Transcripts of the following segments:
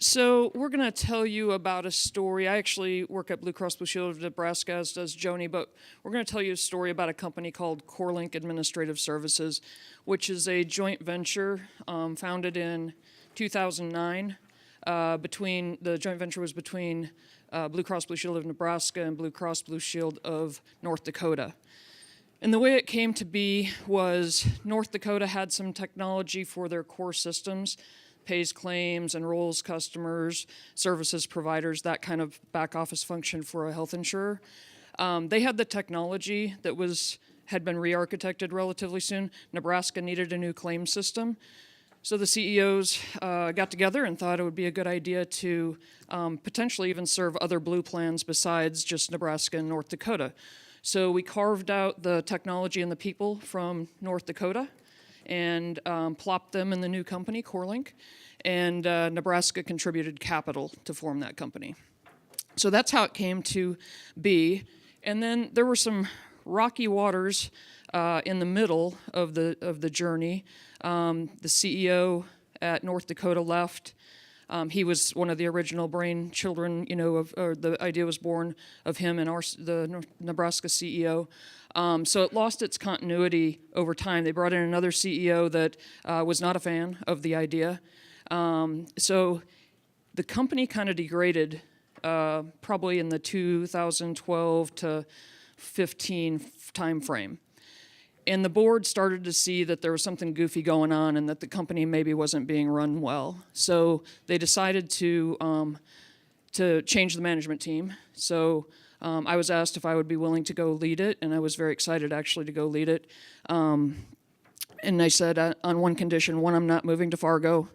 So we're going to tell you about a story. I actually work at Blue Cross Blue Shield of Nebraska, as does Joni, but we're going to tell you a story about a company called CoreLink Administrative Services, which is a joint venture founded in 2009. The joint venture was between Blue Cross Blue Shield of Nebraska and Blue Cross Blue Shield of North Dakota. And the way it came to be was North Dakota had some technology for their core systems, pays claims, enrolls customers, services providers, that kind of back office function for a health insurer. They had the technology that had been re-architected relatively soon. Nebraska needed a new claim system. So the CEOs got together and thought it would be a good idea to potentially even serve other blue plans besides just Nebraska and North Dakota. So we carved out the technology and the people from North Dakota and plopped them in the new company, CoreLink, and Nebraska contributed capital to form that company. So that's how it came to be. And then there were some rocky waters in the middle of the journey. The CEO at North Dakota left. He was one of the original brain children, or the idea was born of him and the Nebraska CEO. So it lost its continuity over time. They brought in another CEO that was not a fan of the idea. So the company kind of degraded probably in the 2012 to 15 time frame. And the board started to see that there was something goofy going on and that the company maybe wasn't being run well. So they decided to change the management team. So I was asked if I would be willing to go lead it, and I was very excited actually to go lead it. And I said on one condition: one, I'm not moving to Fargo,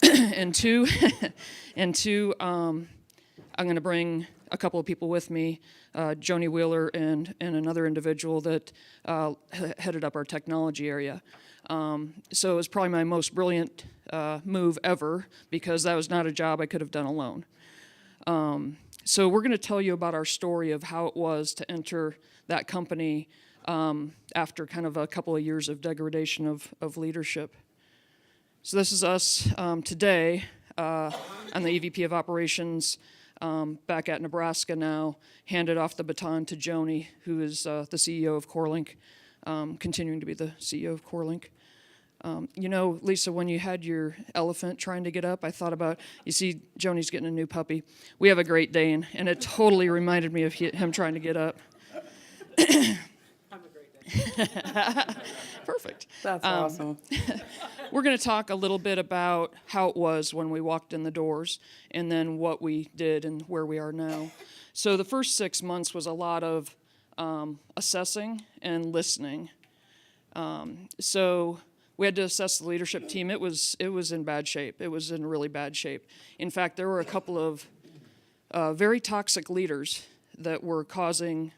and two, I'm going to bring a couple of people with me, Joni Wheeler and another individual that headed up our technology area. So it was probably my most brilliant move ever, because that was not a job I could have done alone. So we're going to tell you about our story of how it was to enter that company after kind of a couple of years of degradation of leadership. So this is us today. I'm the EVP of Operations back at Nebraska now, handed off the baton to Joni, who is the CEO of CoreLink, continuing to be the CEO of CoreLink. Lisa, when you had your elephant trying to get up, I thought about, you see, Joni's getting a new puppy. We have a Great Dane, and it totally reminded me of him trying to get up. I'm a Great Dane. Perfect. That's awesome. We're going to talk a little bit about how it was when we walked in the doors, and then what we did and where we are now. So the first 6 months was a lot of assessing and listening. So we had to assess the leadership team. It was in bad shape. It was in really bad shape. In fact, there were a couple of very toxic leaders that were causing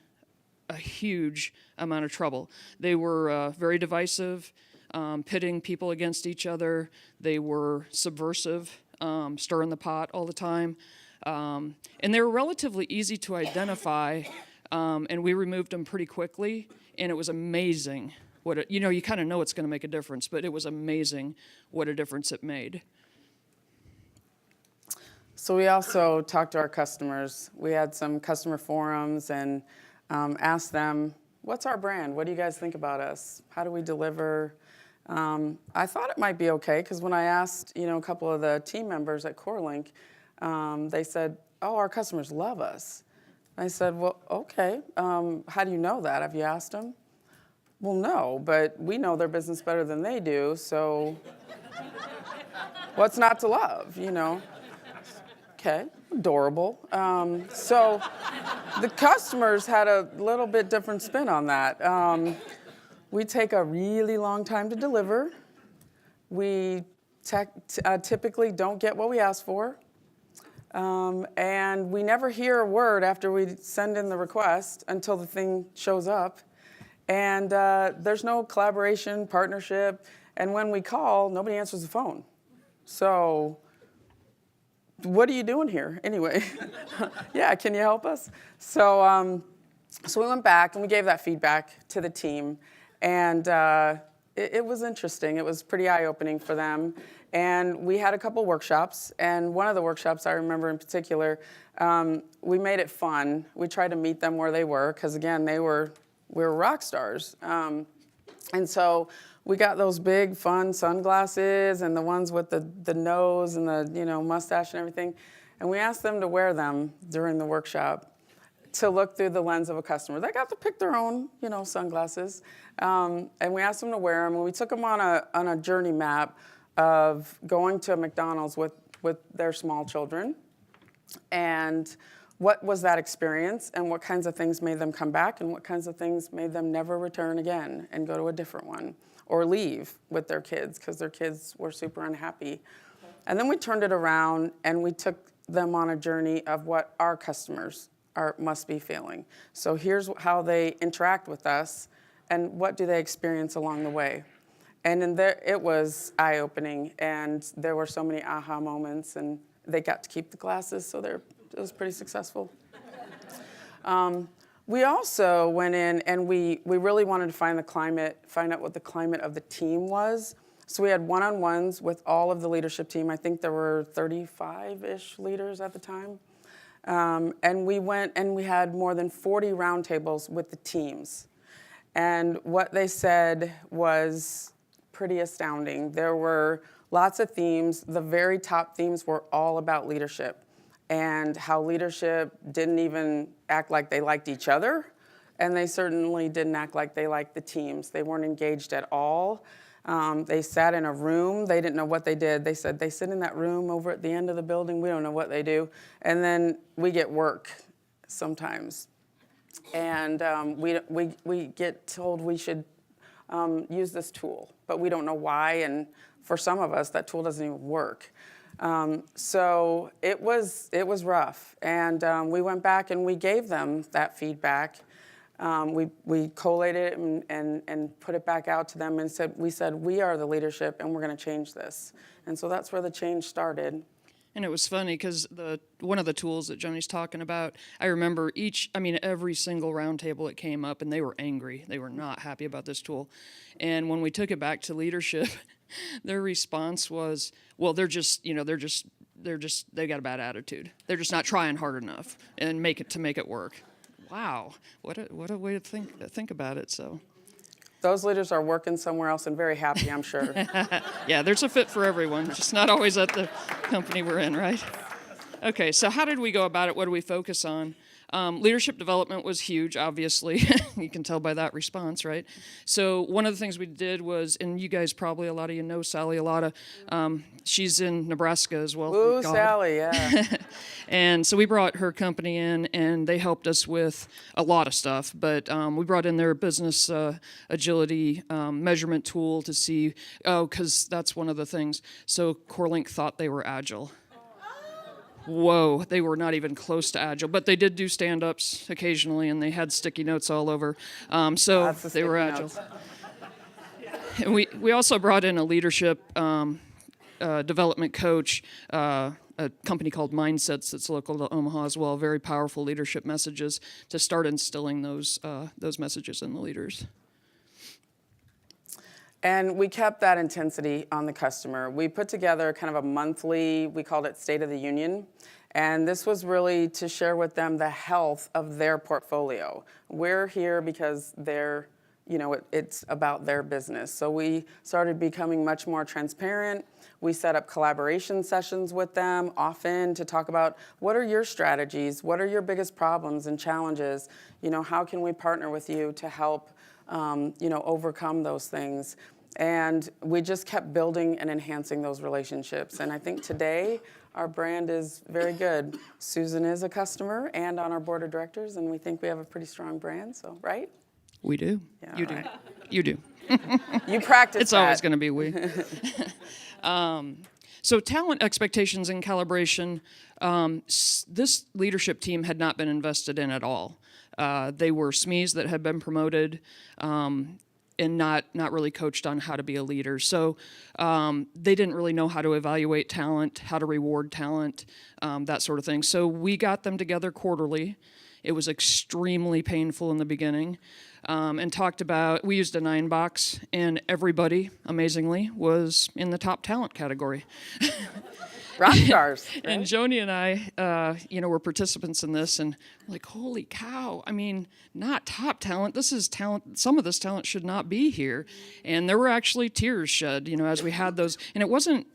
a huge amount of trouble. They were very divisive, pitting people against each other. They were subversive, stirring the pot all the time. And they were relatively easy to identify, and we removed them pretty quickly, and it was amazing you kind of know it's going to make a difference, but it was amazing what a difference it made. So we also talked to our customers. We had some customer forums and asked them, what's our brand? What do you guys think about us? How do we deliver? I thought it might be okay, because when I asked a couple of the team members at CoreLink, they said, oh, our customers love us. I said, well, okay. How do you know that? Have you asked them? Well, no, but we know their business better than they do, so what's not to love, Okay, adorable. So the customers had a little bit different spin on that. We take a really long time to deliver. We typically don't get what we ask for. And we never hear a word after we send in the request until the thing shows up. And there's no collaboration, partnership, and when we call, nobody answers the phone. So what are you doing here anyway? Yeah, can you help us? So we went back and we gave that feedback to the team, and it was interesting. It was pretty eye-opening for them. And we had a couple workshops, and one of the workshops I remember in particular, we made it fun. We tried to meet them where they were, because again, we were rock stars. And so we got those big, fun sunglasses and the ones with the nose and the mustache and everything. And we asked them to wear them during the workshop to look through the lens of a customer. They got to pick their own, sunglasses. And we asked them to wear them, and we took them on a journey map of going to a McDonald's with their small children. And what was that experience, and what kinds of things made them come back, and what kinds of things made them never return again and go to a different one, or leave with their kids because their kids were super unhappy. And then we turned it around and we took them on a journey of what our customers must be feeling. So here's how they interact with us, and what do they experience along the way. And in there, it was eye-opening, and there were so many aha moments, and they got to keep the glasses, so it was pretty successful. We also went in and we really wanted to find out what the climate of the team was. So we had one-on-ones with all of the leadership team. I think there were 35-ish leaders at the time. And we went and we had more than 40 roundtables with the teams. And what they said was pretty astounding. There were lots of themes. The very top themes were all about leadership, and how leadership didn't even act like they liked each other, and they certainly didn't act like they liked the teams. They weren't engaged at all. They sat in a room. They didn't know what they did. They said, they sit in that room over at the end of the building. We don't know what they do. And then we get work sometimes. And we get told we should use this tool, but we don't know why. And for some of us, that tool doesn't even work. So it was rough. And we went back and we gave them that feedback. We collated it and put it back out to them and we said, we are the leadership and we're going to change this. And so that's where the change started. And it was funny because one of the tools that Joni's talking about, I remember every single round table that came up, and they were angry. They were not happy about this tool. And when we took it back to leadership, their response was, well, they got a bad attitude. They're just not trying hard enough and make it work. Wow, what a way to think about it. So those leaders are working somewhere else and very happy, I'm sure. Yeah, there's a fit for everyone, just not always at the company we're in, right? Okay, so how did we go about it? What do we focus on? Leadership development was huge, obviously. You can tell by that response, right? So one of the things we did was, and you guys probably, a lot of you know Sally a lot. She's in Nebraska as well. Ooh, Sally, yeah. And so we brought her company in, and they helped us with a lot of stuff. But we brought in their business agility measurement tool to see, because that's one of the things. So CoreLink thought they were agile. Whoa, they were not even close to agile, but they did do stand-ups occasionally, and they had sticky notes all over, so they were agile. And we also brought in a leadership development coach, a company called Mindsets that's local to Omaha as well, very powerful leadership messages to start instilling those messages in the leaders. And we kept that intensity on the customer. We put together kind of a monthly, we called it State of the Union. And this was really to share with them the health of their portfolio. We're here because it's about their business. So we started becoming much more transparent. We set up collaboration sessions with them often to talk about what are your strategies? What are your biggest problems and challenges? How can we partner with you to help overcome those things? And we just kept building and enhancing those relationships. And I think today our brand is very good. Susan is a customer and on our board of directors, and we think we have a pretty strong brand, so, right? We do. Yeah, you right. do. You do. You practice It's always going to be we. So talent expectations and calibration, this leadership team had not been invested in at all. They were SMEs that had been promoted and not really coached on how to be a leader. So they didn't really know how to evaluate talent, how to reward talent, that sort of thing. So we got them together quarterly, It was extremely painful in the beginning. And talked about, we used a 9-box, and everybody, amazingly, was in the top talent category. Rock stars. And Right? Joni and I, were participants in this, and like, holy cow! I mean, not top talent. This is talent. Some of this talent should not be here. And there were actually tears shed, as we had those. And it wasn't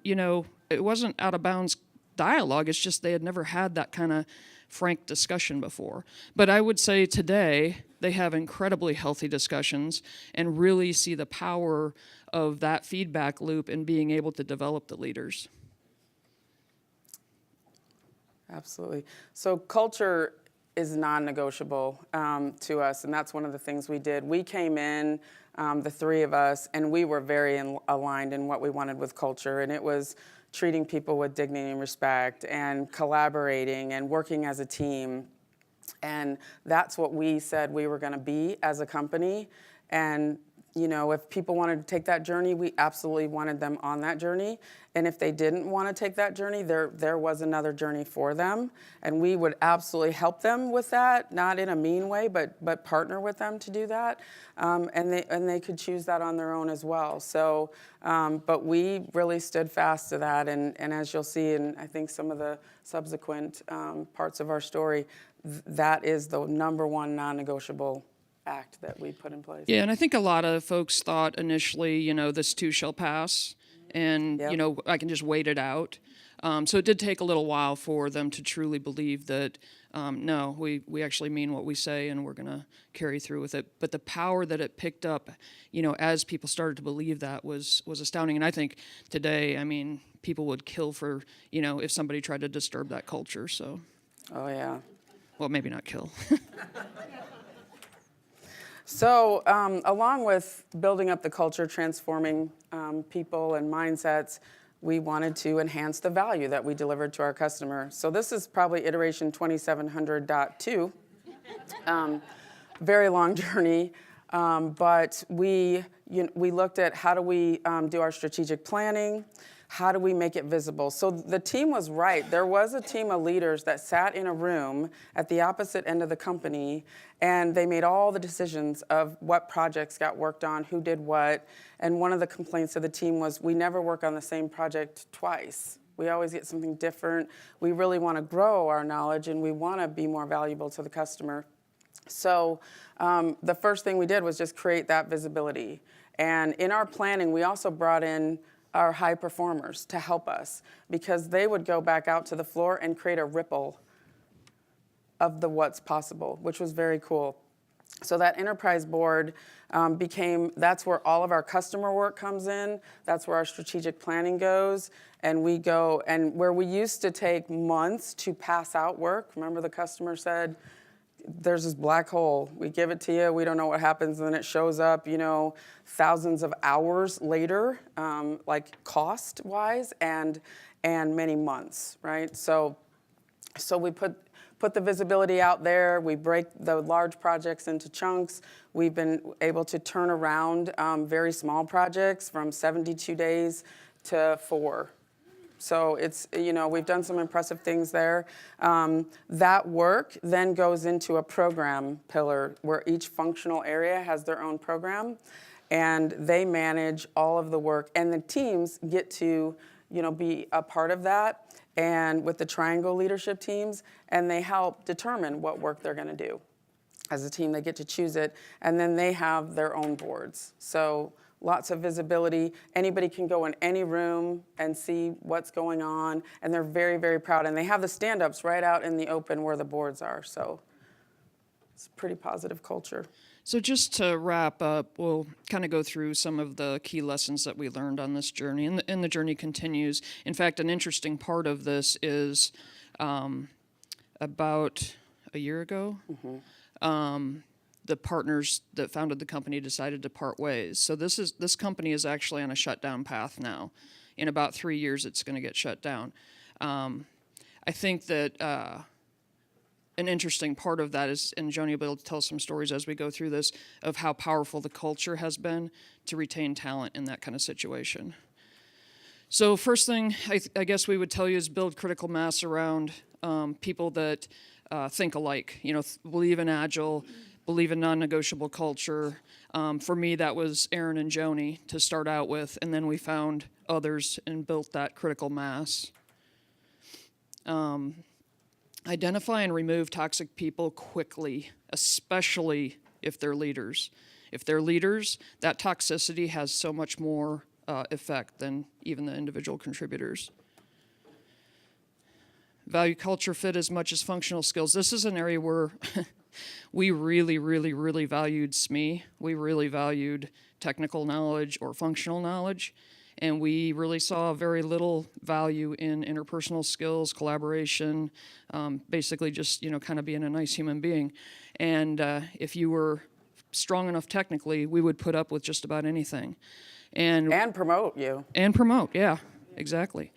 out of bounds dialogue. It's just they had never had that kind of frank discussion before. But I would say today they have incredibly healthy discussions and really see the power of that feedback loop in being able to develop the leaders. Absolutely. So culture is non-negotiable to us, and that's one of the things we did. We came in, the three of us, and we were very aligned in what we wanted with culture, and it was treating people with dignity and respect and collaborating and working as a team. And that's what we said we were going to be as a company. And if people wanted to take that journey, we absolutely wanted them on that journey. And if they didn't want to take that journey, there was another journey for them. And we would absolutely help them with that, not in a mean way, but partner with them to do that. And they could choose that on their own as well. So, but we really stood fast to that. And as you'll see in, I think, some of the subsequent parts of our story, that is the number one non-negotiable act that we put in place. Yeah, and I think a lot of folks thought initially, this too shall pass, and, Yep. I can just wait it out. So it did take a little while for them to truly believe that, no, we actually mean what we say and we're going to carry through with it. But the power that it picked up, as people started to believe that was astounding. And I think today, people would kill for, if somebody tried to disturb that culture. So, Oh, yeah. well, maybe not kill. So along with building up the culture, transforming people and mindsets, we wanted to enhance the value that we delivered to our customer. So this is probably iteration 2700.2. Very long journey, but we looked at how do we do our strategic planning. How do we make it visible? So the team was right. There was a team of leaders that sat in a room at the opposite end of the company, and they made all the decisions of what projects got worked on, who did what. And one of the complaints of the team was, we never work on the same project twice. We always get something different. We really want to grow our knowledge, and we want to be more valuable to the customer. So the first thing we did was just create that visibility. And in our planning, we also brought in our high performers to help us, because they would go back out to the floor and create a ripple of the what's possible, which was very cool. So that enterprise board that's where all of our customer work comes in. That's where our strategic planning goes. And we go, and where we used to take months to pass out work, remember the customer said, there's this black hole. We give it to you. We don't know what happens. And then it shows up, thousands of hours later, like cost-wise, and many months, right? So we put the visibility out there. We break the large projects into chunks. We've been able to turn around very small projects from 72 days to 4. So it's, we've done some impressive things there. That work then goes into a program pillar where each functional area has their own program, and they manage all of the work. And the teams get to, be a part of that, and with the triangle leadership teams, and they help determine what work they're going to do. As a team, they get to choose it, and then they have their own boards. So lots of visibility. Anybody can go in any room and see what's going on, and they're very, very proud. And they have the stand-ups right out in the open where the boards are. So it's a pretty positive culture. So just to wrap up, we'll kind of go through some of the key lessons that we learned on this journey, and the journey continues. In fact, an interesting part of this is about a year ago, the partners that founded the company decided to part ways. So this company is actually on a shutdown path now. In about 3 years, it's going to get shut down. I think that an interesting part of that is, and Joni will be able to tell some stories as we go through this, of how powerful the culture has been to retain talent in that kind of situation. So first thing I guess we would tell you is build critical mass around people that think alike. Believe in Agile, believe in non-negotiable culture. For me, that was Aaron and Joni to start out with, and then we found others and built that critical mass. Identify and remove toxic people quickly, especially if they're leaders. If they're leaders, that toxicity has so much more effect than even the individual contributors. Value culture fit as much as functional skills. This is an area where we really, really, really valued SME. We really valued technical knowledge or functional knowledge. And we really saw very little value in interpersonal skills, collaboration, basically just, kind of being a nice human being. And if you were strong enough technically, we would put up with just about anything. And promote you. And promote, yeah, exactly.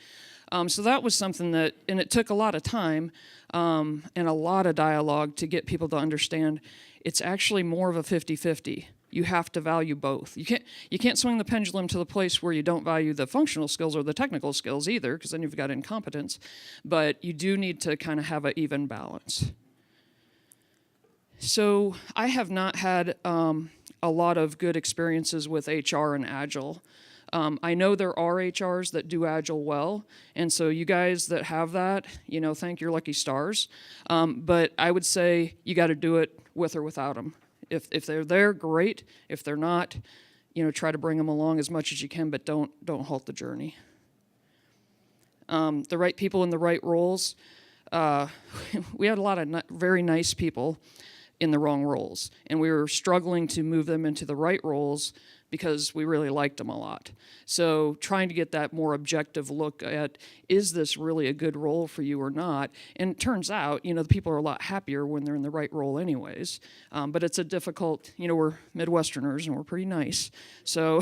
So that was something and it took a lot of time and a lot of dialogue to get people to understand it's actually more of a 50-50. You have to value both. You can't swing the pendulum to the place where you don't value the functional skills or the technical skills either, because then you've got incompetence. But you do need to kind of have an even balance. So I have not had a lot of good experiences with HR and Agile. I know there are HRs that do Agile well, and so you guys that have that, thank your lucky stars. But I would say you got to do it with or without them. If they're there, great. If they're not, try to bring them along as much as you can, but don't halt the journey. The right people in the right roles. We had a lot of very nice people in the wrong roles, and we were struggling to move them into the right roles because we really liked them a lot. So trying to get that more objective look at, is this really a good role for you or not? And it turns out, the people are a lot happier when they're in the right role anyways. But it's a difficult, we're Midwesterners and we're pretty nice. So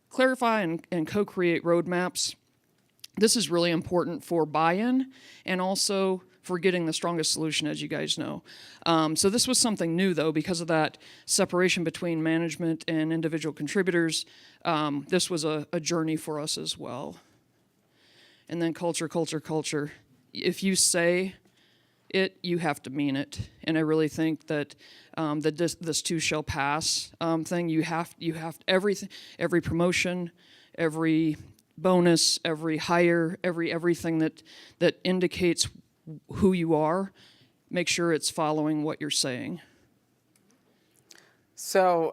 clarify and co-create roadmaps. This is really important for buy-in and also for getting the strongest solution, as you guys know. So this was something new, though, because of that separation between management and individual contributors. This was a journey for us as well. And then culture. If you say it, you have to mean it. And I really think that this too shall pass thing, you have everything, every promotion, every bonus, every hire, everything that indicates who you are, make sure it's following what you're saying. So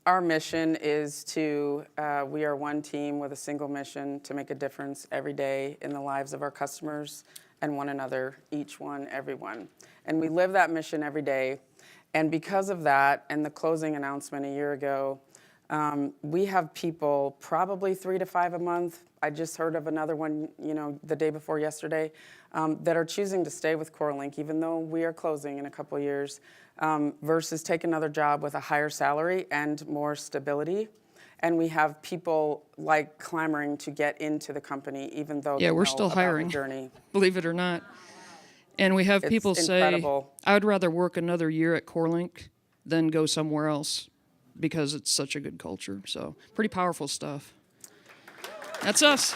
our mission is we are one team with a single mission to make a difference every day in the lives of our customers and one another, each one, everyone. And we live that mission every day. And because of that, and the closing announcement a year ago, we have people probably 3 to 5 a month. I just heard of another one, the day before yesterday, that are choosing to stay with CoreLink, even though we are closing in a couple of years, versus take another job with a higher salary and more stability. And we have people clamoring to get into the company, even though we're still hiring, the journey. Believe it or not. And we have people say, I would rather work another year at CoreLink than go somewhere else because it's such a good culture. So pretty powerful stuff. That's us.